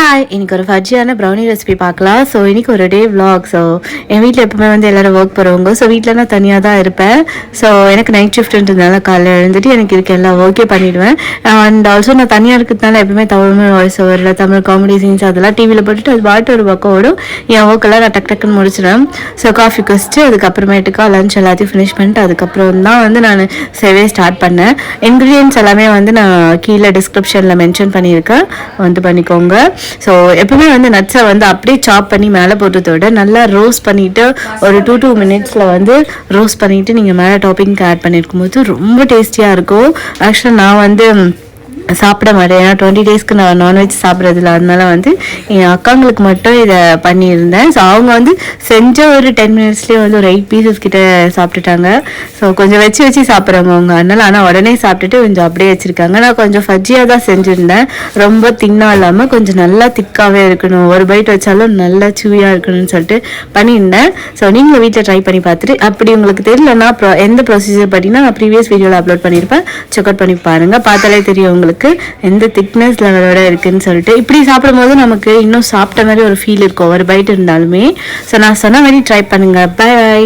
Hi, இன்னைக்கு ஒரு ஃபஜ்ஜியான brownie recipe பார்க்கலாம். ஸோ இன்றைக்கி ஒரு டே விலாக். ஸோ என் வீட்டில் எப்பவுமே வந்து எல்லோரும் ஒர்க் போகிறவங்க. ஸோ வீட்டில் நான் தனியாக தான் இருப்பேன். ஸோ எனக்கு நைட் ஷிஃப்ட்ன்றதுனால காலையில் எழுந்துட்டு எனக்கு இதுக்கு எல்லாம் ஒர்க்கே பண்ணிவிடுவேன். அண்ட் ஆல்சோ நான் தனியாக இருக்கிறதுனால எப்பவுமே தமிழ் வாய்ஸ் ஓவரில் தமிழ் காமெடி சீன்ஸ் அதெல்லாம் டிவியில் போட்டுட்டு அது பாட்டு ஒரு பக்கம் ஓடும். என் ஒர்க்கெல்லாம் நான் டக்குன்னு முடிச்சிடுவேன். ஸோ காஃபி குடிச்சிட்டு அதுக்கப்புறமேட்டுக்கா லஞ்ச் எல்லாத்தையும் ஃபினிஷ் பண்ணிட்டு அதுக்கப்புறம் தான் வந்து நான் சேவே ஸ்டார்ட் பண்ணேன். இன்க்ரீடியன்ட்ஸ் எல்லாமே வந்து நான் கீழே டிஸ்கிரிப்ஷனில் மென்ஷன் பண்ணியிருக்கேன், வந்து பண்ணிக்கோங்க. ஸோ எப்பவுமே வந்து நட்ஸை வந்து அப்படியே சாப் பண்ணி மேலே போட்டதோட நல்லா ரோஸ்ட் பண்ணிவிட்டு ஒரு 2 மினிட்ஸில் வந்து ரோஸ்ட் பண்ணிவிட்டு நீங்கள் மேலே டாப்பிங்க்கு ஆட் பண்ணியிருக்கும் போது ரொம்ப டேஸ்டியாக இருக்கும். ஆக்சுவலாக நான் வந்து சாப்பிட மாட்டேன், ஏன்னா 20 டேஸ்க்கு நான் நான்வெஜ் சாப்பிட்றதில்ல. அதனால வந்து என் அக்காங்களுக்கு மட்டும் இதை பண்ணியிருந்தேன். ஸோ அவங்க வந்து செஞ்ச ஒரு 10 மினிட்ஸ்லேயே வந்து ஒரு 8 பீசஸ் கிட்ட சாப்பிட்டுட்டாங்க. ஸோ கொஞ்சம் வச்சு சாப்பிட்றவங்க அவங்க, அதனால் ஆனால் உடனே சாப்பிட்டுட்டு கொஞ்சம் அப்படியே வச்சுருக்காங்க. நான் கொஞ்சம் ஃபஜ்ஜியாக தான் செஞ்சுருந்தேன், ரொம்ப தின்னாக இல்லாமல் கொஞ்சம் நல்லா திக்காகவே இருக்கணும், ஒரு பைட் வச்சாலும் நல்லா சூவியாக இருக்கணும்னு சொல்லிட்டு பண்ணியிருந்தேன். ஸோ நீங்கள் வீட்டில் ட்ரை பண்ணி பார்த்துட்டு அப்படி உங்களுக்கு தெரியலன்னா எந்த ப்ரொசீஜர் பார்த்தீங்கன்னா நான் ப்ரீவியஸ் வீடியோவில் அப்லோட் பண்ணியிருப்பேன், செக் அவுட் பண்ணி பாருங்கள். பார்த்தாலே தெரியும் உங்களுக்கு எந்த திக்னஸ் லெவலோட இருக்குன்னு சொல்லிட்டு. இப்படி சாப்பிடும் போது நமக்கு இன்னும் சாப்பிட்ட மாதிரி ஒரு ஃபீல் இருக்கும், ஒரு பைட் இருந்தாலுமே. ஸோ நான் சொன்ன மாதிரி ட்ரை பண்ணுங்க. பை.